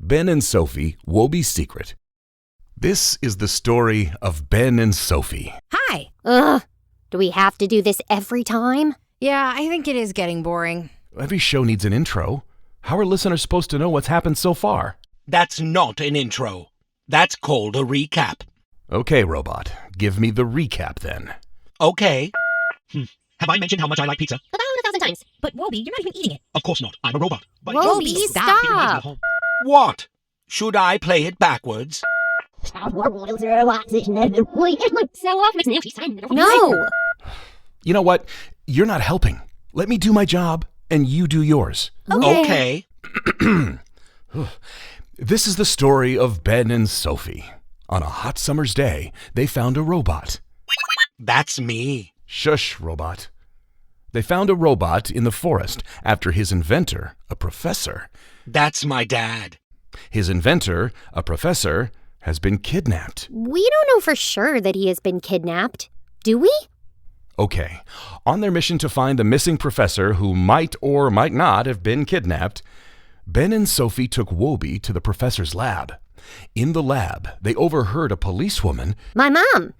Ben and Sophie, Woby's Secret. This is the story of Ben and Sophie. Hi. Ugh. Do we have to do this every time? Yeah, I think it is getting boring. Every show needs an intro. How are listeners supposed to know what's happened so far? That's not an intro. That's called a recap. Okay, robot. Give me the recap then. Okay. Have I mentioned how much I like pizza? About 1,000 times. But Woby, you're not even eating it. Of course not. I'm a robot. But Woby, It reminds me stop. of home. What? Should I play it backwards? No. You know what? You're not helping. Let me do my job, and you do yours. Okay. This is the story of Ben and Sophie. On a hot summer's day, they found a robot. That's me. Shush, robot. They found a robot in the forest after his inventor, a professor. That's my dad. His inventor, a professor, has been kidnapped. We don't know for sure that he has been kidnapped. Do we? Okay, on their mission to find the missing professor who might or might not have been kidnapped, Ben and Sophie took Woby to the professor's lab. In the lab, they overheard a policewoman, My mom.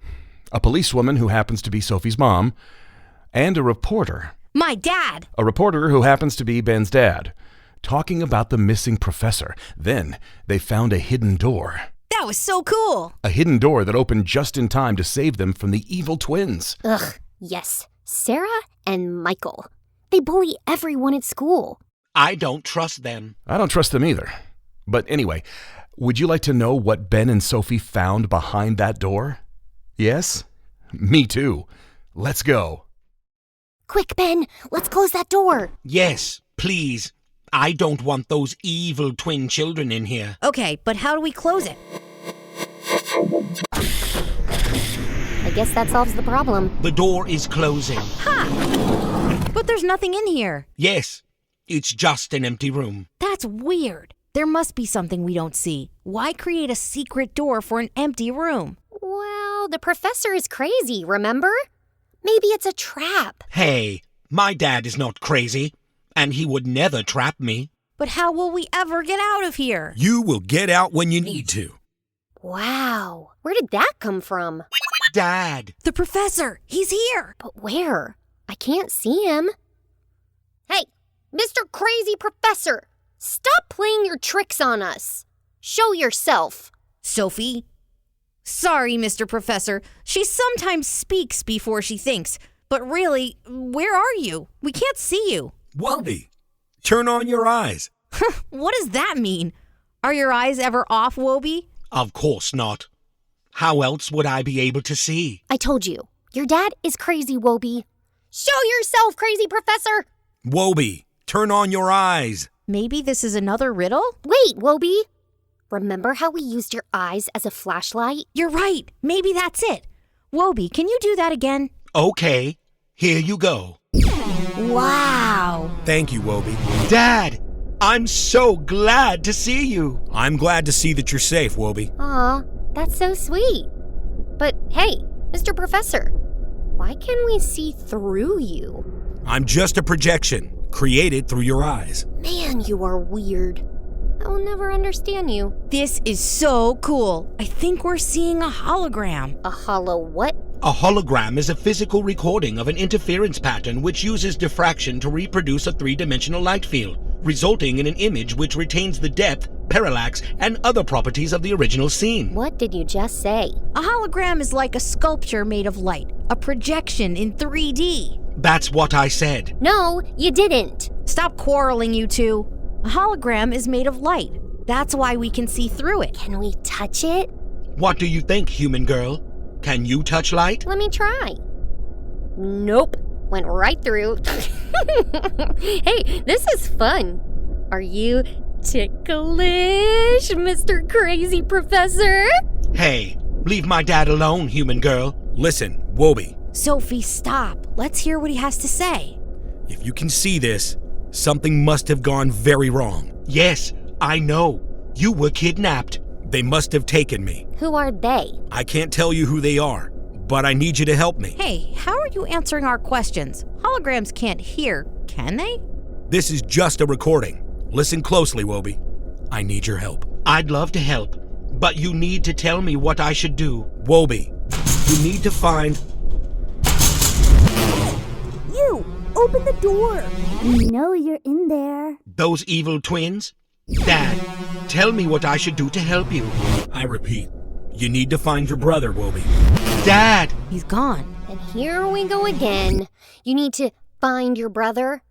a policewoman who happens to be Sophie's mom, and a reporter, My dad. a reporter who happens to be Ben's dad, talking about the missing professor. Then they found a hidden door. That was so cool. A hidden door that opened just in time to save them from the evil twins. Ugh, yes. Sarah and Michael. They bully everyone at school. I don't trust them. I don't trust them either. But anyway, would you like to know what Ben and Sophie found behind that door? Yes? Me too. Let's go. Quick, Ben. Let's close that door. Yes, please. I don't want those evil twin children in here. Okay, but how do we close it? I guess that solves the problem. The door is closing. Ha! But there's nothing in here. Yes, it's just an empty room. That's weird. There must be something we don't see. Why create a secret door for an empty room? Well, the professor is crazy, remember? Maybe it's a trap. Hey, my dad is not crazy, and he would never trap me. But how will we ever get out of here? You will get out when you need to. Wow. Where did that come from? Dad. The professor! He's here! But where? I can't see him. Hey, Mr. Crazy Professor! Stop playing your tricks on us. Show yourself. Sophie? Sorry, Mr. Professor. She sometimes speaks before she thinks. But really, where are you? We can't see you. Woby, turn on your eyes. What does that mean? Are your eyes ever off, Woby? Of course not. How else would I be able to see? I told you. Your dad is crazy, Woby. Show yourself, Crazy Professor! Woby, turn on your eyes. Maybe this is another riddle? Wait, Woby. Remember how we used your eyes as a flashlight? You're right. Maybe that's it. Woby, can you do that again? Okay, here you go. Wow. Thank you, Woby. Dad, I'm so glad to see you. I'm glad to see that you're safe, Woby. Aw, that's so sweet. But hey, Mr. Professor, why can we see through you? I'm just a projection created through your eyes. Man, you are weird. I will never understand you. This is so cool. I think we're seeing a hologram. A hollow what? A hologram is a physical recording of an interference pattern which uses diffraction to reproduce a three-dimensional light field, resulting in an image which retains the depth, parallax, and other properties of the original scene. What did you just say? A hologram is like a sculpture made of light, a projection in 3D. That's what I said. No, you didn't. Stop quarreling, you two. A hologram is made of light. That's why we can see through it. Can we touch it? What do you think, human girl? Can you touch light? Let me try. Nope. Went right through. Hey, this is fun. Are you ticklish, Mr. Crazy Professor? Hey, leave my dad alone, human girl. Listen, Woby, Sophie, stop. Let's hear what he has to say. if you can see this, something must have gone very wrong. Yes, I know. You were kidnapped. They must have taken me. Who are they? I can't tell you who they are, but I need you to help me. Hey, how are you answering our questions? Holograms can't hear, can they? This is just a recording. Listen closely, Woby. I need your help. I'd love to help, but you need to tell me what I should do. Woby, you need to find... You! Open the door! We know you're in there. those evil twins? Dad, tell me what I should do to help you. I repeat, you need to find your brother, Woby. Dad! He's gone. And here we go again. You need to find your brother.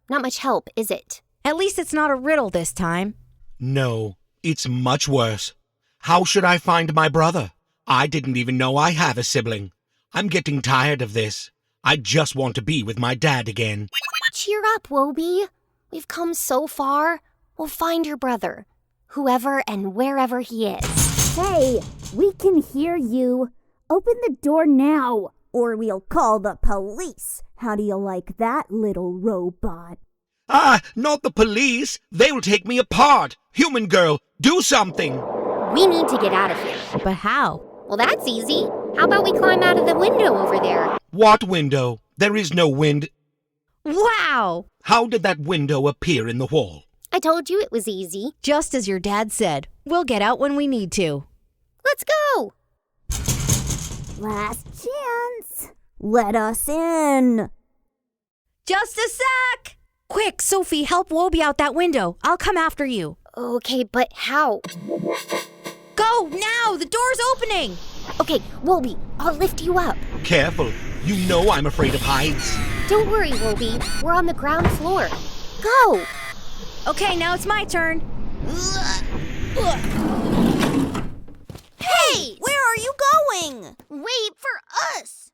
Not much help, is it? At least it's not a riddle this time. No, it's much worse. How should I find my brother? I didn't even know I have a sibling. I'm getting tired of this. I just want to be with my dad again. Cheer up, Woby. We've come so far. We'll find your brother, whoever and wherever he is. Hey, we can hear you. Open the door now, or we'll call the police. How do you like that, little robot? Ah, not the police. They will take me apart. Human girl, do something. We need to get out of here. But how? Well, that's easy. How about we climb out of the window over there? What window? There is no wind. Wow! How did that window appear in the wall? I told you it was easy. Just as your dad said. We'll get out when we need to. Let's go! Last chance. Let us in. Just a sec! Quick, Sophie, help Woby out that window. I'll come after you. Okay, but how? Go, now! The door's opening! Okay, Woby, I'll lift you up. Careful. You know I'm afraid of heights. Don't worry, Woby. We're on the ground floor. Go! Okay, now it's my turn. Hey! Where are you going? Wait for us!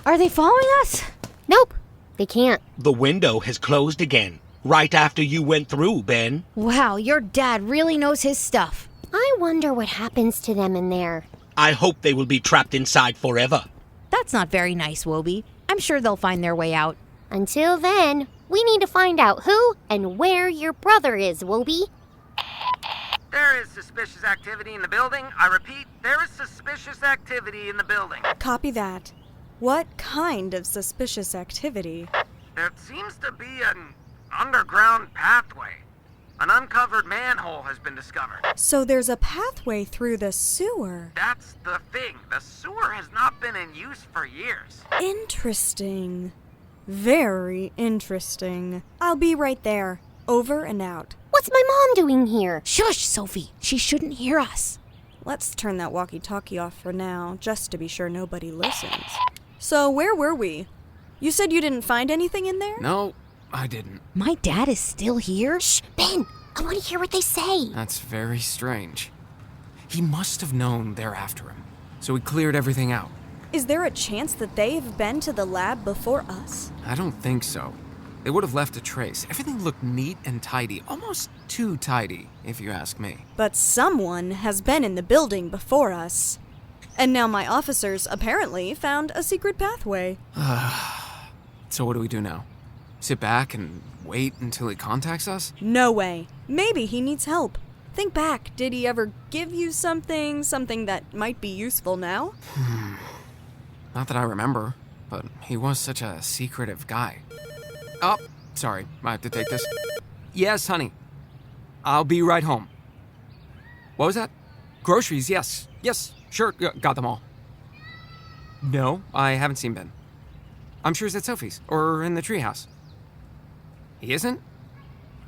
Are they following us? Nope, they can't. The window has closed again. Right after you went through, Ben. Wow, your dad really knows his stuff. I wonder what happens to them in there. I hope they will be trapped inside forever. That's not very nice, Woby. I'm sure they'll find their way out. Until then, we need to find out who and where your brother is, Woby. There is suspicious activity in the building. I repeat, there is suspicious activity in the building. Copy that. What kind of suspicious activity? There seems to be an underground pathway. An uncovered manhole has been discovered. So there's a pathway through the sewer. That's the thing. The sewer has not been in use for years. Interesting. Very interesting. I'll be right there. Over and out. What's my mom doing here? Shush, Sophie. She shouldn't hear us. Let's turn that walkie-talkie off for now, just to be sure nobody listens. So where were we? You said you didn't find anything in there? No, I didn't. My dad is still here? Shh, Ben, I want to hear what they say. That's very strange. He must have known they're after him, so he cleared everything out. Is there a chance that they've been to the lab before us? I don't think so. They would have left a trace. Everything looked neat and tidy, almost too tidy, if you ask me. But someone has been in the building before us. And now my officers apparently found a secret pathway. So what do we do now? Sit back and wait until he contacts us? No way. Maybe he needs help. Think back. Did he ever give you something that might be useful now? Not that I remember, but he was such a secretive guy. Oh, sorry, I have to take this. Yes, honey. I'll be right home. What was that? Groceries, yes. Yes, sure, got them all. No, I haven't seen Ben. I'm sure he's at Sophie's, or in the treehouse. He isn't?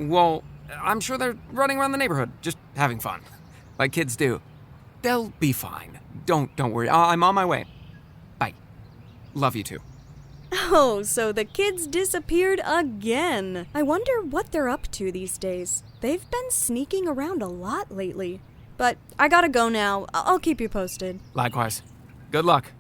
Well, I'm sure they're running around the neighborhood, just having fun. Like kids do. They'll be fine. Don't worry, I'm on my way. Bye. Love you too. Oh, so the kids disappeared again. I wonder what they're up to these days. They've been sneaking around a lot lately. But I gotta go now. I'll keep you posted. Likewise. Good luck.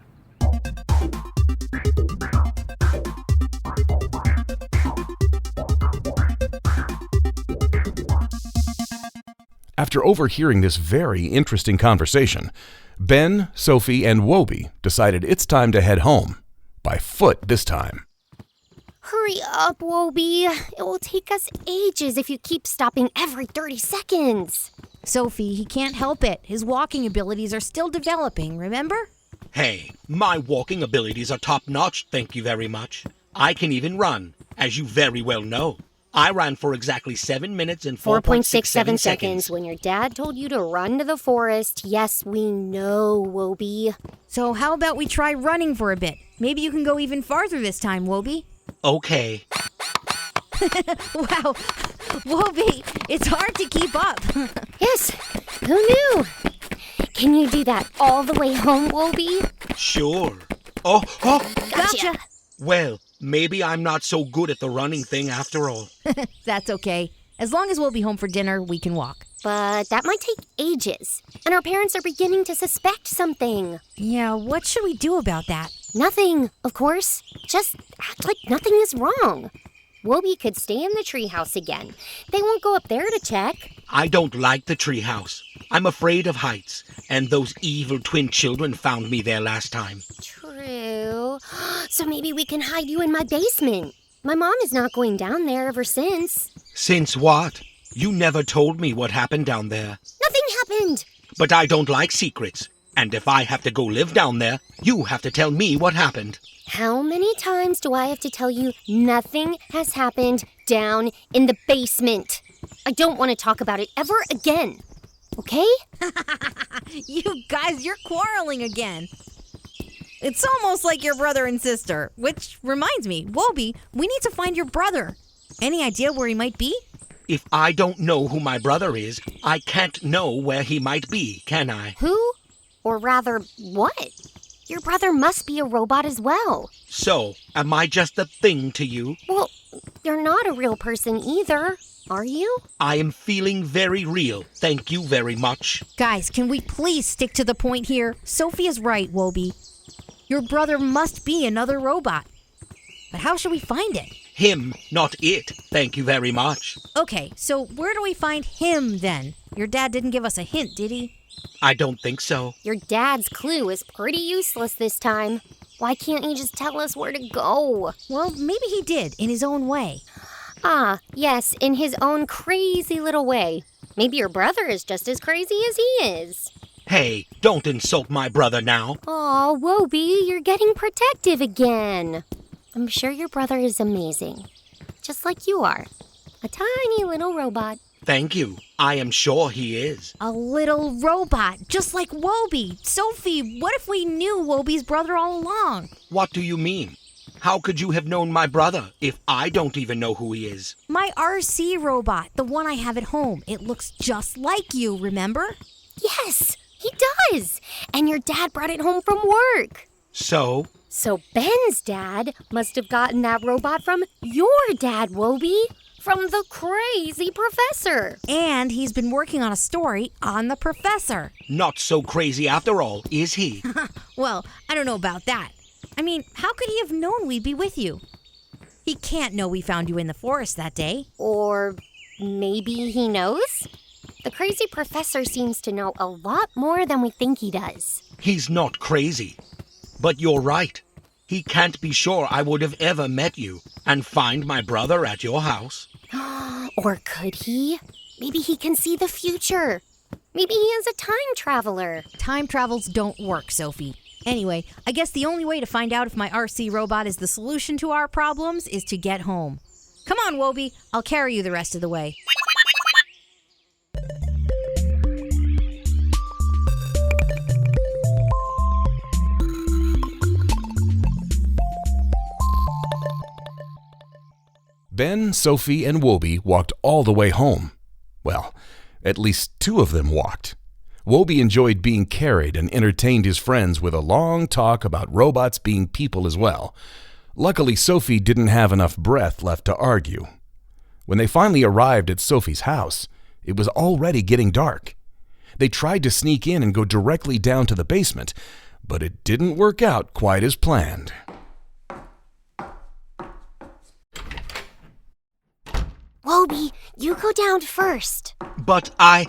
After overhearing this very interesting conversation, Ben, Sophie, and Woby decided it's time to head home. By foot this time. Hurry up, Woby. It will take us ages if you keep stopping every 30 seconds. Sophie, he can't help it. His walking abilities are still developing, remember? Hey, my walking abilities are top-notch, thank you very much. I can even run, as you very well know. I ran for exactly 7 minutes and 4.67 seconds. When your dad told you to run to the forest. Yes, we know, Woby. So how about we try running for a bit? Maybe you can go even farther this time, Woby. Okay. Wow, Woby, it's hard to keep up. Yes, who knew? Can you do that all the way home, Woby? Sure. Gotcha. Well, maybe I'm not so good at the running thing after all. That's okay. As long as we'll be home for dinner, we can walk. But that might take ages, and our parents are beginning to suspect something. Yeah, what should we do about that? Nothing, of course. Just act like nothing is wrong. Woby could stay in the treehouse again. They won't go up there to check. I don't like the treehouse. I'm afraid of heights, and those evil twin children found me there last time. True. So maybe we can hide you in my basement. My mom is not going down there ever since. Since what? You never told me what happened down there. Nothing happened. But I don't like secrets. And if I have to go live down there, you have to tell me what happened. How many times do I have to tell you nothing has happened down in the basement? I don't want to talk about it ever again. Okay? You guys, you're quarreling again. It's almost like your brother and sister. Which reminds me, Woby, we need to find your brother. Any idea where he might be? If I don't know who my brother is, I can't know where he might be, can I? Who? Or rather, what? Your brother must be a robot as well. So, am I just a thing to you? Well, you're not a real person either, are you? I am feeling very real. Thank you very much. Guys, can we please stick to the point here? Sophie is right, Woby. Your brother must be another robot. But how should we find it? Him, not it. Thank you very much. Okay, so where do we find him then? Your dad didn't give us a hint, did he? I don't think so. Your dad's clue is pretty useless this time. Why can't he just tell us where to go? Well, maybe he did, in his own way. Ah, yes, in his own crazy little way. Maybe your brother is just as crazy as he is. Hey, don't insult my brother now. Aw, Woby, you're getting protective again. I'm sure your brother is amazing. Just like you are. A tiny little robot. Thank you. I am sure he is. A little robot, just like Woby. Sophie, what if we knew Woby's brother all along? What do you mean? How could you have known my brother if I don't even know who he is? My RC robot, the one I have at home. It looks just like you, remember? Yes, he does. And your dad brought it home from work. So? So Ben's dad must have gotten that robot from your dad, Woby. From the crazy professor. And he's been working on a story on the professor. Not so crazy after all, is he? Well, I don't know about that. I mean, how could he have known we'd be with you? He can't know we found you in the forest that day. Or maybe he knows? The crazy professor seems to know a lot more than we think he does. He's not crazy. But you're right. He can't be sure I would have ever met you and find my brother at your house. Or could he? Maybe he can see the future. Maybe he is a time traveler. Time travels don't work, Sophie. Anyway, I guess the only way to find out if my RC robot is the solution to our problems is to get home. Come on, Woby. I'll carry you the rest of the way. Ben, Sophie, and Woby walked all the way home. Well, at least two of them walked. Woby enjoyed being carried and entertained his friends with a long talk about robots being people as well. Luckily, Sophie didn't have enough breath left to argue. When they finally arrived at Sophie's house, it was already getting dark. They tried to sneak in and go directly down to the basement, but it didn't work out quite as planned. Woby, you go down first. But I...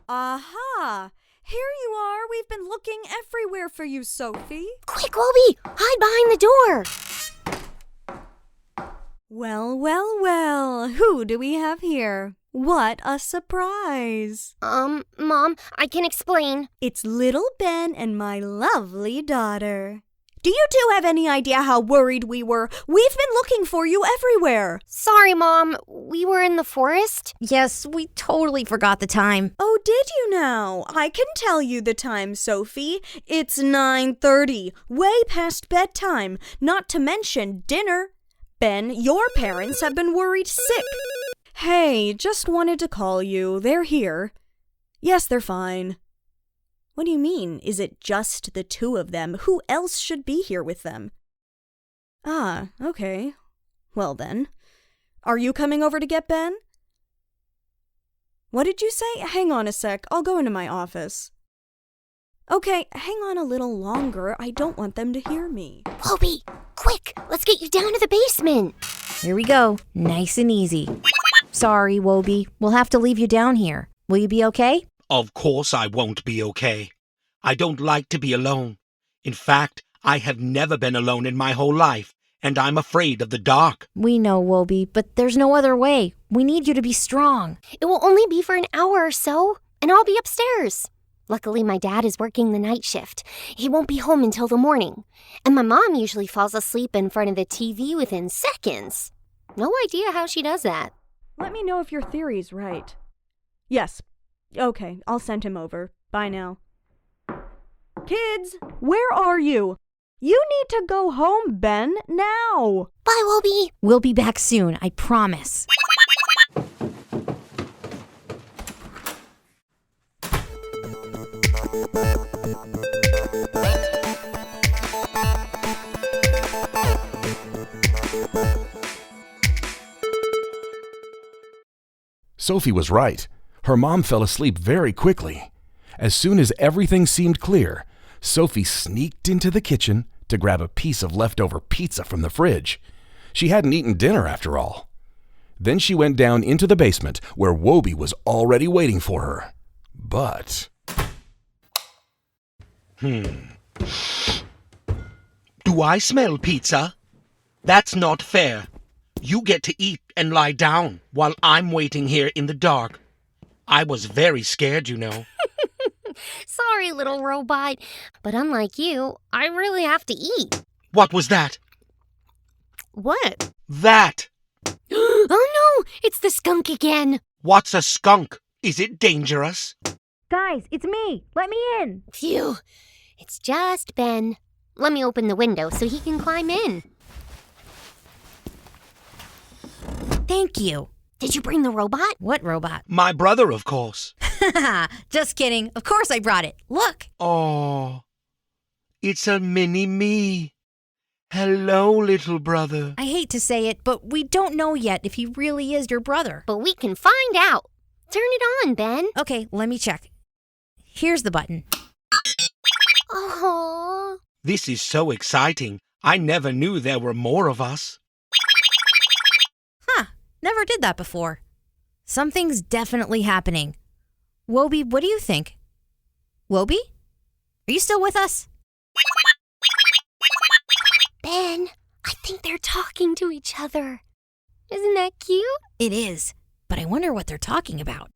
Aha! Here you are. We've been looking everywhere for you, Sophie. Quick, Woby! Hide behind the door! Well, well, well. Who do we have here? What a surprise. Mom, I can explain. It's little Ben and my lovely daughter. Do you two have any idea how worried we were? We've been looking for you everywhere. Sorry, Mom. We were in the forest. Yes, we totally forgot the time. Oh, did you now? I can tell you the time, Sophie. It's 9:30, way past bedtime, not to mention dinner. Ben, your parents have been worried sick. Hey, just wanted to call you. They're here. Yes, they're fine. What do you mean? Is it just the two of them? Who else should be here with them? Ah, okay. Well then. Are you coming over to get Ben? What did you say? Hang on a sec. I'll go into my office. Okay, hang on a little longer. I don't want them to hear me. Woby, quick, let's get you down to the basement. Here we go. Nice and easy. Sorry, Woby. We'll have to leave you down here. Will you be okay? Of course I won't be okay. I don't like to be alone. In fact, I have never been alone in my whole life, and I'm afraid of the dark. We know, Woby, but there's no other way. We need you to be strong. It will only be for an hour or so, and I'll be upstairs. Luckily, my dad is working the night shift. He won't be home until the morning. And my mom usually falls asleep in front of the TV within seconds. No idea how she does that. Let me know if your theory's right. Yes. Okay, I'll send him over. Bye now. Kids, where are you? You need to go home, Ben, now. Bye, Woby. We'll be back soon, I promise. Sophie was right. Her mom fell asleep very quickly. As soon as everything seemed clear, Sophie sneaked into the kitchen to grab a piece of leftover pizza from the fridge. She hadn't eaten dinner after all. Then she went down into the basement where Woby was already waiting for her. But... Do I smell pizza? That's not fair. You get to eat and lie down while I'm waiting here in the dark. I was very scared, you know. Sorry, little robot, but unlike you, I really have to eat. What was that? What? That! Oh no, it's the skunk again. What's a skunk? Is it dangerous? Guys, it's me. Let me in. Phew, it's just Ben. Let me open the window so he can climb in. Thank you. Did you bring the robot? What robot? My brother, of course. Just kidding. Of course I brought it. Look. Oh, it's a mini-me. Hello, little brother. I hate to say it, but we don't know yet if he really is your brother. But we can find out. Turn it on, Ben. Okay, let me check. Here's the button. Oh. This is so exciting. I never knew there were more of us. Huh, never did that before. Something's definitely happening. Woby, what do you think? Woby? Are you still with us? Ben, I think they're talking to each other. Isn't that cute? It is, but I wonder what they're talking about.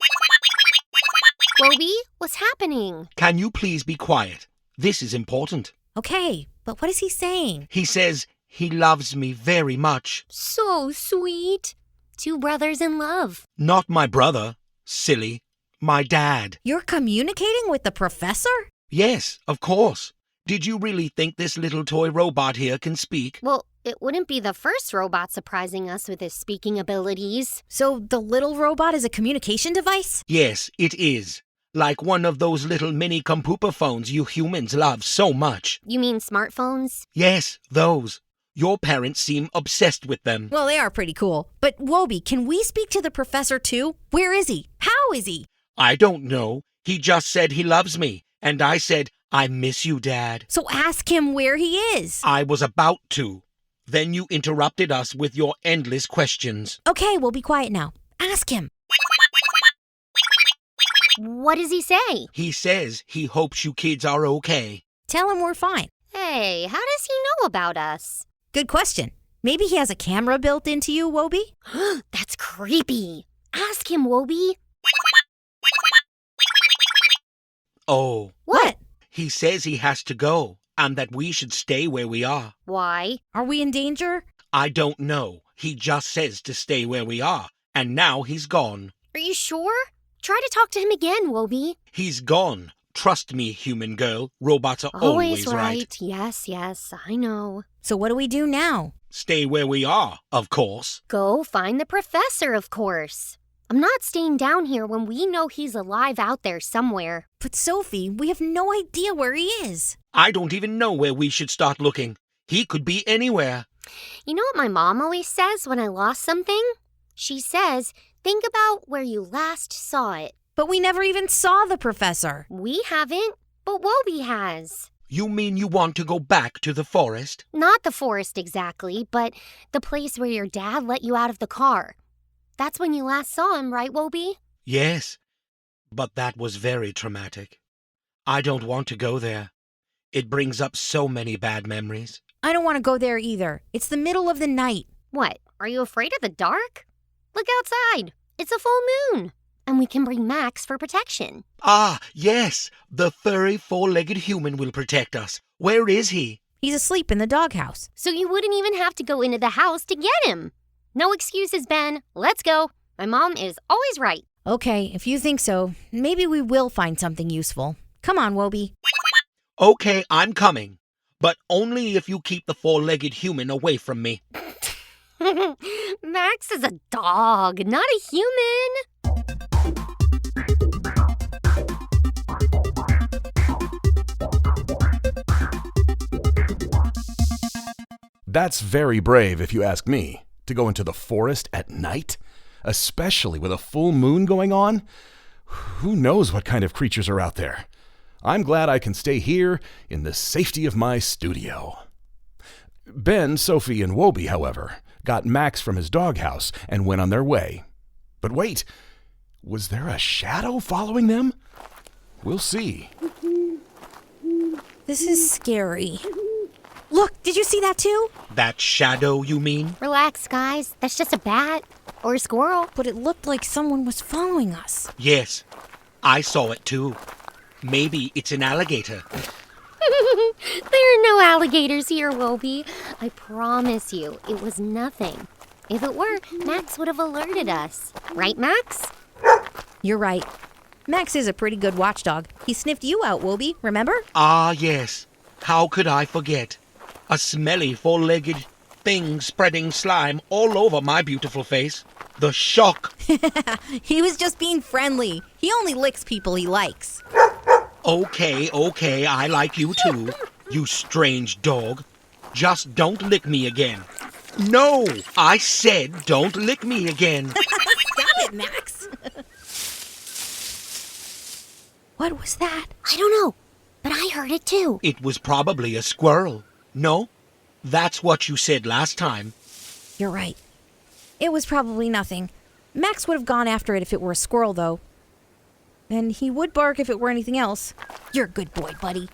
Woby, what's happening? Can you please be quiet? This is important. Okay, but what is he saying? He says he loves me very much. So sweet. Two brothers in love. Not my brother, silly. My dad. You're communicating with the professor? Yes, of course. Did you really think this little toy robot here can speak? Well, it wouldn't be the first robot surprising us with his speaking abilities. So the little robot is a communication device? Yes, it is. Like one of those little mini computer phones you humans love so much. You mean smartphones? Yes, those. Your parents seem obsessed with them. Well, they are pretty cool. But Woby, can we speak to the professor too? Where is he? How is he? I don't know. He just said he loves me. And I said, I miss you, Dad. So ask him where he is. I was about to. Then you interrupted us with your endless questions. Okay, we'll be quiet now. Ask him. What does he say? He says he hopes you kids are okay. Tell him we're fine. Hey, how does he know about us? Good question. Maybe he has a camera built into you, Woby? That's creepy. Ask him, Woby. Oh, What? he says he has to go, and that we should stay where we are. Why? Are we in danger? I don't know. He just says to stay where we are, and now he's gone. Are you sure? Try to talk to him again, Woby. He's gone. Trust me, human girl. Robots are always right. Yes, I know. So what do we do now? Stay where we are, of course. Go find the professor, of course. I'm not staying down here when we know he's alive out there somewhere. But Sophie, we have no idea where he is. I don't even know where we should start looking. He could be anywhere. You know what my mom always says when I lost something? She says, think about where you last saw it. But we never even saw the professor. We haven't, but Woby has. You mean you want to go back to the forest? Not the forest exactly, but the place where your dad let you out of the car. That's when you last saw him, right, Woby? Yes, but that was very traumatic. I don't want to go there. It brings up so many bad memories. I don't want to go there either. It's the middle of the night. What, are you afraid of the dark? Look outside. It's a full moon. And we can bring Max for protection. Ah, yes. The furry four-legged human will protect us. Where is he? He's asleep in the doghouse. So you wouldn't even have to go into the house to get him. No excuses, Ben. Let's go. My mom is always right. Okay, if you think so, maybe we will find something useful. Come on, Woby. Okay, I'm coming. But only if you keep the four-legged human away from me. Max is a dog, not a human. That's very brave, if you ask me, to go into the forest at night, especially with a full moon going on. Who knows what kind of creatures are out there? I'm glad I can stay here in the safety of my studio. Ben, Sophie, and Woby, however, got Max from his doghouse and went on their way. But wait, was there a shadow following them? We'll see. This is scary. Look, did you see that too? That shadow, you mean? Relax, guys. That's just a bat or a squirrel. But it looked like someone was following us. Yes, I saw it too. Maybe it's an alligator. There are no alligators here, Woby. I promise you, it was nothing. If it were, Max would have alerted us. Right, Max? You're right. Max is a pretty good watchdog. He sniffed you out, Woby, remember? Ah, yes. How could I forget? A smelly four-legged thing spreading slime all over my beautiful face. The shock. He was just being friendly. He only licks people he likes. Okay, I like you too, you strange dog. Just don't lick me again. No, I said don't lick me again. Stop it, Max. What was that? I don't know, but I heard it too. It was probably a squirrel. No? That's what you said last time. You're right. It was probably nothing. Max would have gone after it if it were a squirrel, though. And he would bark if it were anything else. You're a good boy, buddy.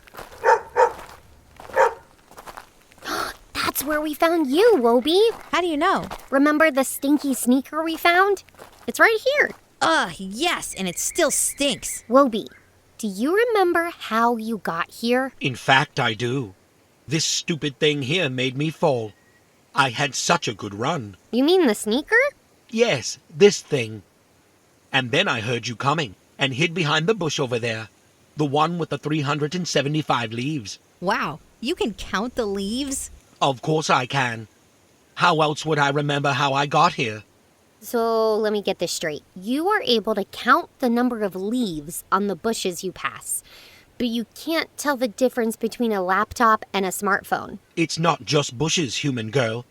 That's where we found you, Woby. How do you know? Remember the stinky sneaker we found? It's right here. Yes, and it still stinks. Woby, do you remember how you got here? In fact, I do. This stupid thing here made me fall. I had such a good run. You mean the sneaker? Yes, this thing. And then I heard you coming and hid behind the bush over there. The one with the 375 leaves. Wow, you can count the leaves? Of course I can. How else would I remember how I got here? So let me get this straight. You are able to count the number of leaves on the bushes you pass, but you can't tell the difference between a laptop and a smartphone. It's not just bushes, human girl.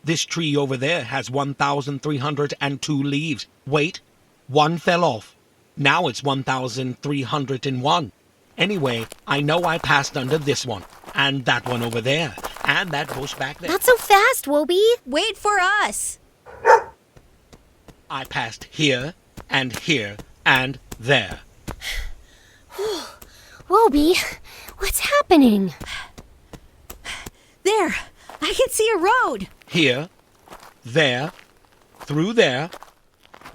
This tree over there has 1,302 leaves. Wait, one fell off. Now it's 1,301. Anyway, I know I passed under this one, and that one over there, and that bush back there. Not so fast, Woby. Wait for us. I passed here, and there. Woby, what's happening? There, I I can see a road. Here, there, through there.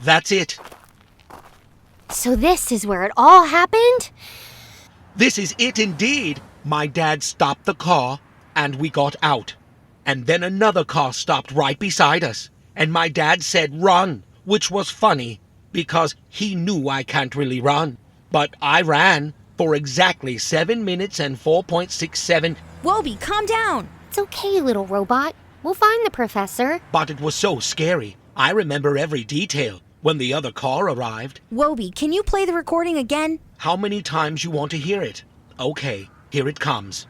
That's it. So this is where it all happened? This is it indeed. My dad stopped the car, and we got out. And then another car stopped right beside us. And my dad said run, which was funny, because he knew I can't really run. But I ran for exactly 7 minutes and 4.67. Woby, calm down. It's okay, little robot. We'll find the professor. But it was so scary. I remember every detail when the other car arrived. Woby, can you play the recording again? How many times you want to hear it? Okay, here it comes.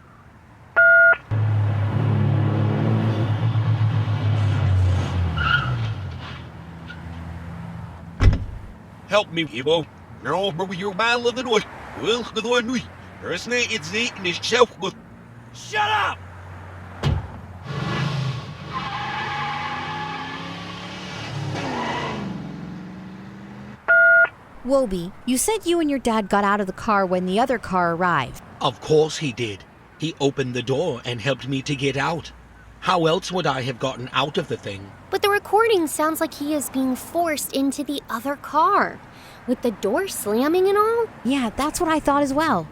Help me, Ibo. No, but you're man of the noise. Well, the one we. There's no it's eating his shelf with. Shut up! Woby, you said you and your dad got out of the car when the other car arrived. Of course he did. He opened the door and helped me to get out. How else would I have gotten out of the thing? But the recording sounds like he is being forced into the other car, with the door slamming and all. Yeah, that's what I thought as well.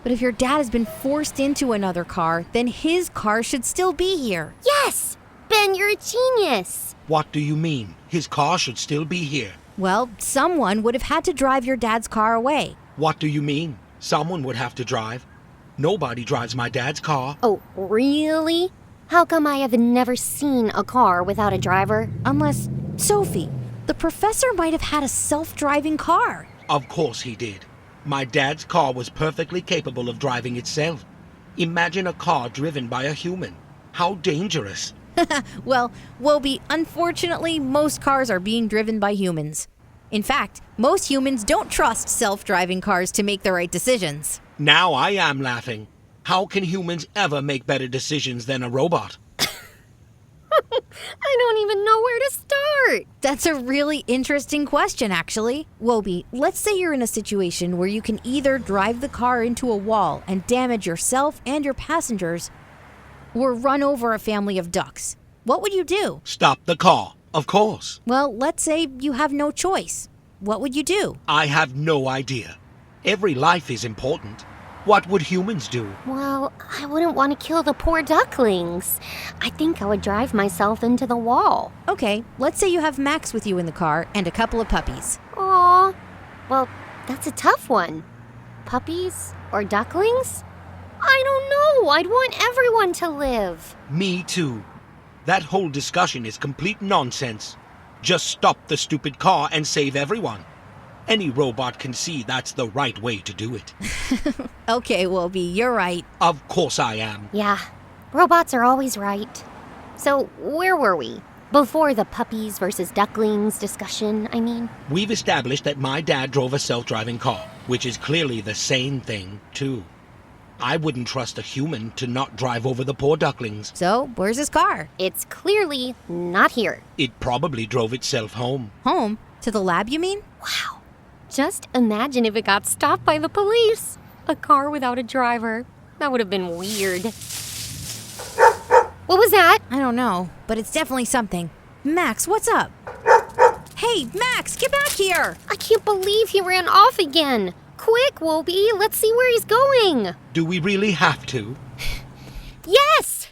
But if your dad has been forced into another car, then his car should still be here. Yes! Ben, you're a genius! What do you mean? His car should still be here. Well, someone would have had to drive your dad's car away. What do you mean? Someone would have to drive. Nobody drives my dad's car. Oh, really? How come I have never seen a car without a driver? Unless, Sophie, the professor might have had a self-driving car. Of course he did. My dad's car was perfectly capable of driving itself. Imagine a car driven by a human. How dangerous. Well, Woby, unfortunately, most cars are being driven by humans. In fact, most humans don't trust self-driving cars to make the right decisions. Now I am laughing. How can humans ever make better decisions than a robot? I don't even know where to start. That's a really interesting question, actually. Woby, let's say you're in a situation where you can either drive the car into a wall and damage yourself and your passengers, or run over a family of ducks. What would you do? Stop the car, of course. Well, let's say you have no choice. What would you do? I have no idea. Every life is important. What would humans do? Well, I wouldn't want to kill the poor ducklings. I think I would drive myself into the wall. Okay, let's say you have Max with you in the car and a couple of puppies. Aw, well, that's a tough one. Puppies or ducklings? I don't know. I'd want everyone to live. Me too. That whole discussion is complete nonsense. Just stop the stupid car and save everyone. Any robot can see that's the right way to do it. Okay, Woby, you're right. Of course I am. Yeah, robots are always right. So, where were we? Before the puppies versus ducklings discussion, I mean. We've established that my dad drove a self-driving car, which is clearly the same thing, too. I wouldn't trust a human to not drive over the poor ducklings. So, where's his car? It's clearly not here. It probably drove itself home. Home? To the lab, you mean? Wow. Just imagine if it got stopped by the police. A car without a driver. That would have been weird. What was that? I don't know, but it's definitely something. Max, what's up? Hey, Max, get back here! I can't believe he ran off again. Quick, Woby, let's see where he's going. Do we really have to? Yes!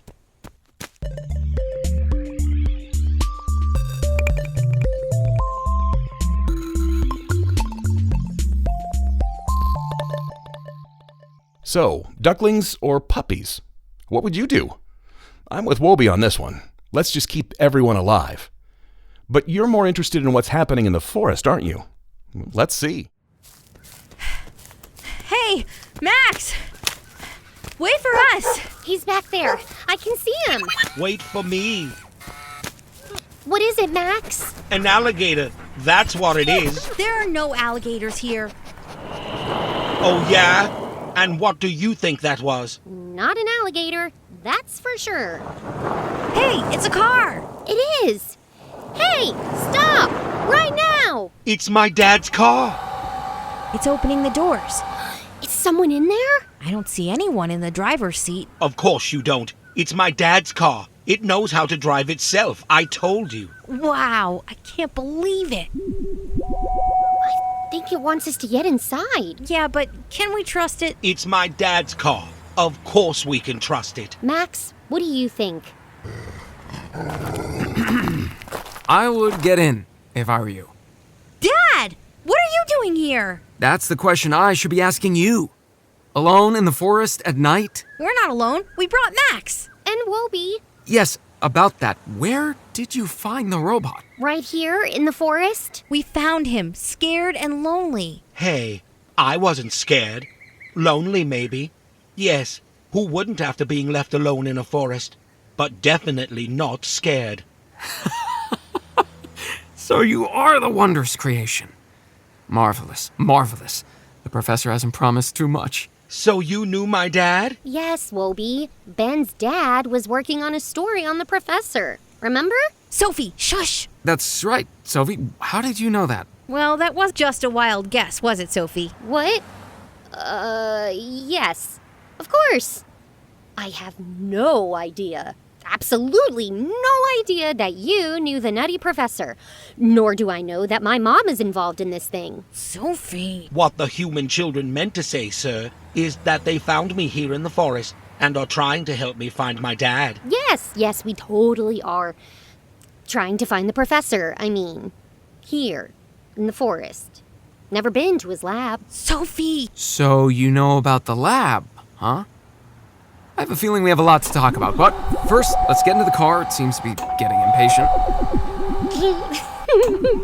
So, ducklings or puppies? What would you do? I'm with Woby on this one. Let's just keep everyone alive. But you're more interested in what's happening in the forest, aren't you? Let's see. Hey, Max! Wait for us! He's back there. I can see him. Wait for me. What is it, Max? An alligator. That's what it is. There are no alligators here. Oh, yeah? And what do you think that was? Not an alligator, that's for sure. Hey, it's a car! It is. Hey, stop! Right now! It's my dad's car. It's opening the doors. Is someone in there? I don't see anyone in the driver's seat. Of course you don't. It's my dad's car. It knows how to drive itself. I told you. Wow, I can't believe it. I think it wants us to get inside. Yeah, but can we trust it? It's my dad's car. Of course we can trust it. Max, what do you think? I would get in if I were you. Dad, what are you doing here? That's the question I should be asking you. Alone in the forest at night? We're not alone. We brought Max. And Woby. Yes, about that. Where did you find the robot? Right here in the forest. We found him, scared and lonely. Hey, I wasn't scared. Lonely, maybe. Yes, who wouldn't after being left alone in a forest? But definitely not scared. So you are the Wondrous creation. Marvelous, marvelous. The professor hasn't promised too much. So you knew my dad? Yes, Woby. Ben's dad was working on a story on the professor. Remember? Sophie, shush. That's right, Sophie. How did you know that? Well, that was just a wild guess, was it, Sophie? What? Yes. Of course. I have no idea. Absolutely no idea that you knew the nutty professor. Nor do I know that my mom is involved in this thing. Sophie. What the human children meant to say, sir, is that they found me here in the forest and are trying to help me find my dad. Yes, we totally are. Trying to find the professor, I mean. Here, in the forest. Never been to his lab. Sophie! So you know about the lab, huh? I have a feeling we have a lot to talk about, but first, let's get into the car. It seems to be getting impatient.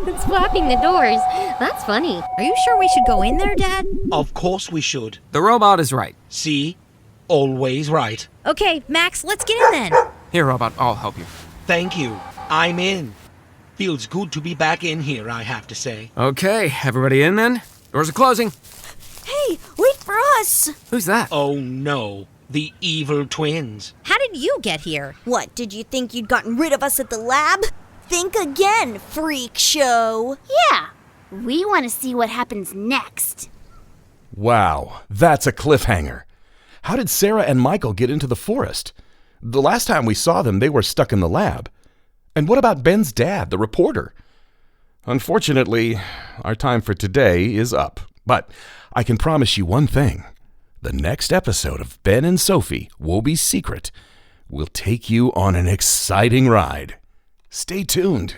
It's flapping the doors. That's funny. Are you sure we should go in there, Dad? Of course we should. The robot is right. See? Always right. Okay, Max, let's get in then. Here, robot, I'll help you. Thank you. I'm in. Feels good to be back in here, I have to say. Okay, everybody in then? Doors are closing. Hey, wait for us! Who's that? Oh no. The evil twins. How did you get here? What, did you think you'd gotten rid of us at the lab? Think again, freak show. Yeah, we want to see what happens next. Wow, that's a cliffhanger. How did Sarah and Michael get into the forest? The last time we saw them, they were stuck in the lab. And what about Ben's dad, the reporter? Unfortunately, our time for today is up. But I can promise you one thing. The next episode of Ben and Sophie, Woby's Secret, will take you on an exciting ride. Stay tuned.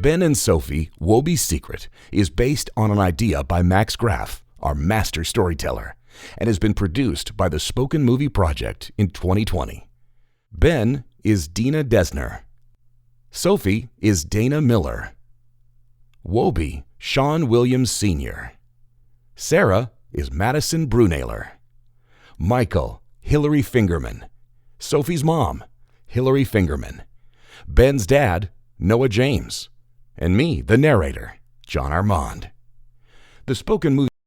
Ben and Sophie, Woby's Secret, is based on an idea by Max Graff, our master storyteller, and has been produced by the Spoken Movie Project in 2020. Ben is Dina Desner. Sophie is Dana Miller. Woby, Sean Williams Sr. Sarah is Madison Brunailer. Michael, Hillary Fingerman. Sophie's mom, Hillary Fingerman. Ben's dad, Noah James. And me, the narrator, John Armand. The Spoken Movie